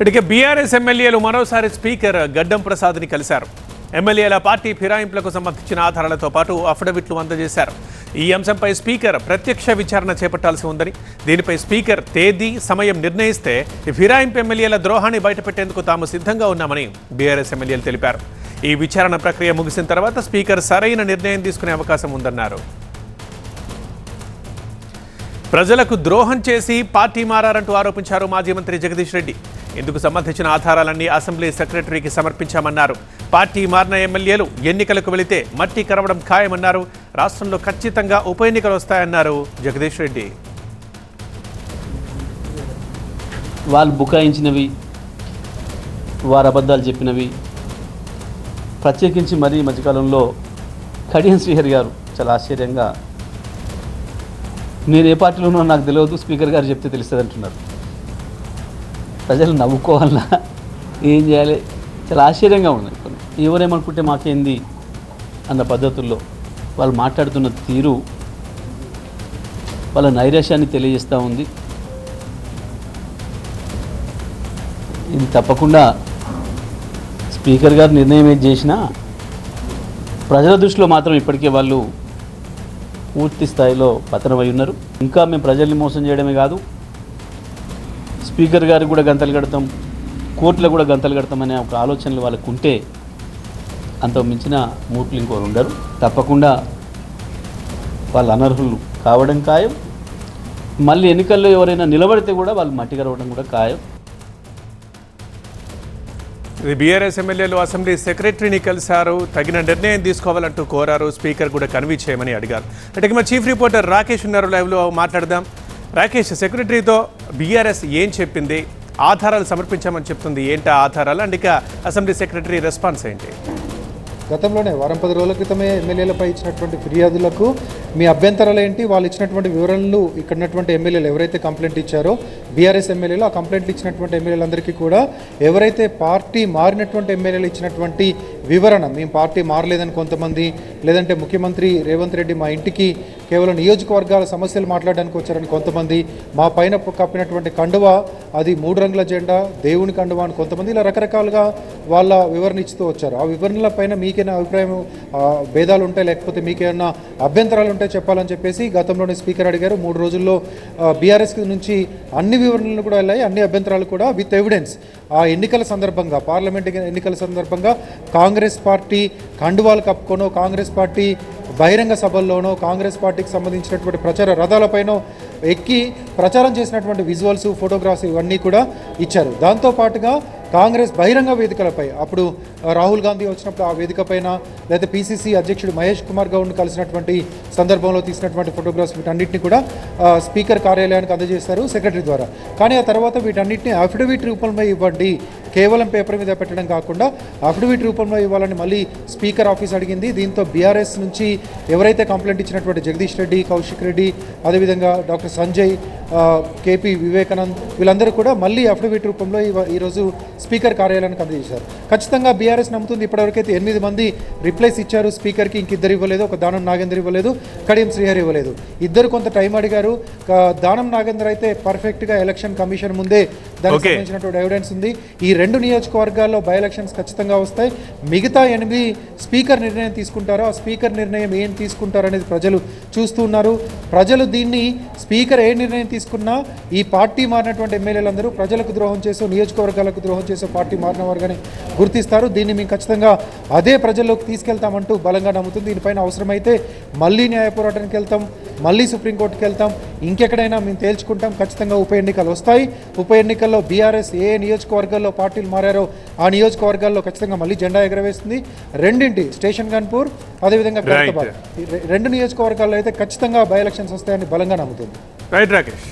ఇటుకే BRS ఎమ్మెల్యేలు మరోసారి speaker గడ్డం ప్రసాద్ని కలిశారు. ఎమ్మెల్యేల పార్టీ ఫిరాయింపులకు సంబంధించిన ఆధారాలతో పాటు అఫిడవిట్లు అందజేశారు. ఈ అంశంపై స్పీకర్ ప్రత్యక్ష విచారణ చేపట్టాల్సి ఉందని, దీనిపై స్పీకర్ తేదీ సమయం నిర్ణయిస్తే ఫిరాయింపు ఎమ్మెల్యేల ద్రోహాన్ని బయటపెట్టేందుకు తాము సిద్ధంగా ఉన్నామని బీఆర్ఎస్ ఎమ్మెల్యేలు తెలిపారు. ఈ విచారణ ప్రక్రియ ముగిసిన తర్వాత స్పీకర్ సరైన నిర్ణయం తీసుకునే అవకాశం ఉందన్నారు. ప్రజలకు ద్రోహం చేసి పార్టీ మారారంటూ ఆరోపించారు మాజీ మంత్రి జగదీష్ రెడ్డి. ఇందుకు సంబంధించిన ఆధారాలన్నీ అసెంబ్లీ సెక్రటరీకి సమర్పించామన్నారు. పార్టీ మారిన ఎమ్మెల్యేలు ఎన్నికలకు వెళితే మట్టి కరవడం ఖాయమన్నారు. రాష్ట్రంలో ఖచ్చితంగా ఉప ఎన్నికలు వస్తాయన్నారు జగదీష్ రెడ్డి. వాళ్ళు బుకాయించినవి, వారు అబద్ధాలు చెప్పినవి, ప్రత్యేకించి మరీ మధ్యకాలంలో కడియం శ్రీహరి గారు చాలా ఆశ్చర్యంగా, నేను ఏ పార్టీలోనో నాకు తెలియదు, స్పీకర్ గారు చెప్తే తెలుస్తుంది అంటున్నారు. ప్రజలు నవ్వుకోవాలన్నా ఏం చేయాలి, చాలా ఆశ్చర్యంగా ఉంది. ఎవరేమనుకుంటే మాకేంది అన్న పద్ధతుల్లో వాళ్ళు మాట్లాడుతున్న తీరు వాళ్ళ నైరాశ్యాన్ని తెలియజేస్తూ ఉంది. ఇది తప్పకుండా స్పీకర్ గారు నిర్ణయం ఏది చేసినా ప్రజల దృష్టిలో మాత్రం ఇప్పటికే వాళ్ళు పూర్తి స్థాయిలో పతనమై ఉన్నారు. ఇంకా మేము ప్రజల్ని మోసం చేయడమే కాదు, స్పీకర్ గారికి కూడా గంతలు కడతాం, కోర్టులో కూడా గంతలు కడతామనే ఒక ఆలోచనలు వాళ్ళకు ఉంటే అంత మించిన మూర్ఖులు ఇంకోరు ఉండరు. తప్పకుండా వాళ్ళు అనర్హులు కావడం ఖాయం. మళ్ళీ ఎన్నికల్లో ఎవరైనా నిలబడితే కూడా వాళ్ళు మట్టి కరవడం కూడా ఖాయం. బీఆర్ఎస్ ఎమ్మెల్యేలు అసెంబ్లీ సెక్రటరీని కలిశారు. తగిన నిర్ణయం తీసుకోవాలంటూ కోరారు. స్పీకర్ కూడా కన్వీ చేయమని అడిగారు. అంటే మా చీఫ్ రిపోర్టర్ రాకేష్ ఉన్నారు, లైవ్లో మాట్లాడదాం. రాకేష్, సెక్రటరీతో బీఆర్ఎస్ ఏం చెప్పింది? ఆధారాలు సమర్పించామని చెప్తుంది, ఏంటి ఆధారాలు? అండ్ ఇక అసెంబ్లీ సెక్రటరీ రెస్పాన్స్ ఏంటి? గతంలోనే వారం 10 రోజుల క్రితమే ఎమ్మెల్యేలపై ఇచ్చినటువంటి ఫిర్యాదులకు మీ అభ్యంతరాలు ఏంటి, వాళ్ళు ఇచ్చినటువంటి వివరణలు ఇక్కడ ఉన్నటువంటి ఎమ్మెల్యేలు ఎవరైతే కంప్లైంట్ ఇచ్చారో బీఆర్ఎస్ ఎమ్మెల్యేలు, ఆ కంప్లైంట్లు ఇచ్చినటువంటి ఎమ్మెల్యేలందరికీ కూడా ఎవరైతే పార్టీ మారినటువంటి ఎమ్మెల్యేలు ఇచ్చినటువంటి వివరణ, మేము పార్టీ మారలేదని కొంతమంది, లేదంటే ముఖ్యమంత్రి రేవంత్ రెడ్డి మా ఇంటికి కేవలం నియోజకవర్గాల సమస్యలు మాట్లాడడానికి వచ్చారని కొంతమంది, మా పైన కప్పినటువంటి కండువా అది 3 రంగుల జెండా, దేవుని కండువా అని కొంతమంది, ఇలా రకరకాలుగా వాళ్ళ వివరణ ఇస్తూ వచ్చారు. ఆ వివరణల పైన మీకేనా అభిప్రాయం భేదాలు ఉంటాయి, లేకపోతే మీకేమన్నా అభ్యంతరాలు ఉంటే చెప్పాలని చెప్పేసి గతంలోనే స్పీకర్ అడిగారు. 3 రోజుల్లో బీఆర్ఎస్ నుంచి అన్ని వివరణలు కూడా వెళ్ళాయి, అన్ని అభ్యంతరాలు కూడా విత్ ఎవిడెన్స్. ఆ ఎన్నికల సందర్భంగా, పార్లమెంట్ ఎన్నికల సందర్భంగా కాంగ్రెస్ పార్టీ కండువాలు కప్పుకోనో, కాంగ్రెస్ పార్టీ బహిరంగ సభల్లోనో, కాంగ్రెస్ పార్టీకి సంబంధించినటువంటి ప్రచార రథాలపైన ఎక్కి ప్రచారం చేసినటువంటి విజువల్స్, ఫోటోగ్రాఫ్స్ ఇవన్నీ కూడా ఇచ్చారు. దాంతోపాటుగా కాంగ్రెస్ బహిరంగ వేదికలపై, అప్పుడు రాహుల్ గాంధీ వచ్చినప్పుడు ఆ వేదిక పైన, లేదా పీసీసీ అధ్యక్షుడు మహేష్ కుమార్ గౌడ్ను కలిసినటువంటి సందర్భంలో తీసినటువంటి ఫోటోగ్రాఫ్స్, వీటన్నిటిని కూడా స్పీకర్ కార్యాలయానికి అందజేశారు సెక్రటరీ ద్వారా. కానీ ఆ తర్వాత వీటన్నిటిని అఫిడవిట్ రూపంలో ఇవ్వండి, కేవలం పేపర్ మీద పెట్టడం కాకుండా అఫిడవిట్ రూపంలో ఇవ్వాలని మళ్ళీ స్పీకర్ ఆఫీస్ అడిగింది. దీంతో బీఆర్ఎస్ నుంచి ఎవరైతే కంప్లైంట్ ఇచ్చినటువంటి జగదీష్ రెడ్డి, కౌశిక్ రెడ్డి, అదేవిధంగా డాక్టర్ సంజయ్, కేపీ వివేకానంద్, వీళ్ళందరూ కూడా మళ్ళీ అఫిడవిట్ రూపంలో ఈరోజు స్పీకర్ కార్యాలయానికి అందజేశారు. ఖచ్చితంగా బీఆర్ఎస్ నమ్ముతుంది, ఇప్పటివరకైతే 8 మంది రిప్లైస్ ఇచ్చారు స్పీకర్కి. ఇంకిద్దరు ఇవ్వలేదు, ఒక దానం నాగేందర్ ఇవ్వలేదు, కడియం శ్రీహరి ఇవ్వలేదు. ఇద్దరు కొంత టైం అడిగారు. దానం నాగేందర్ అయితే పర్ఫెక్ట్గా ఎలక్షన్ కమిషన్ ముందే దానికి సంబంధించినటువంటి ఎవిడెన్స్ ఉంది. ఈ 2 నియోజకవర్గాల్లో బై ఎలక్షన్స్ ఖచ్చితంగా వస్తాయి. మిగతా 8 స్పీకర్ నిర్ణయం తీసుకుంటారో, ఆ స్పీకర్ నిర్ణయం ఏం తీసుకుంటారు అనేది ప్రజలు చూస్తున్నారు. ప్రజలు దీన్ని స్పీకర్ ఏ నిర్ణయం తీసుకున్నా ఈ పార్టీ మారినటువంటి ఎమ్మెల్యేలందరూ ప్రజలకు ద్రోహం చేసో, నియోజకవర్గాలకు ద్రోహం చేసో పార్టీ మారిన వారుగానే గుర్తిస్తారు. దీన్ని మేము ఖచ్చితంగా అదే ప్రజల్లోకి తీసుకెళ్తామంటూ బలంగా నమ్ముతుంది. దీనిపైన అవసరమైతే మళ్ళీ న్యాయ పోరాటానికి వెళ్తాం, మళ్ళీ సుప్రీంకోర్టుకి వెళ్తాం, ఇంకెక్కడైనా మేము తేల్చుకుంటాం. ఖచ్చితంగా ఉప ఎన్నికలు వస్తాయి. ఉప ఎన్నికల్లో బీఆర్ఎస్ ఏ నియోజకవర్గాల్లో పార్టీలు మారారో ఆ నియోజకవర్గాల్లో ఖచ్చితంగా మళ్ళీ జెండా ఎగరవేస్తుంది. రెండింటి స్టేషన్ గన్పూర్, అదేవిధంగా ఖైరతాబాద్, 2 నియోజకవర్గాల్లో అయితే ఖచ్చితంగా బై ఎలక్షన్స్ వస్తాయని బలంగా నమ్ముతుంది. రైట్ రాకేష్.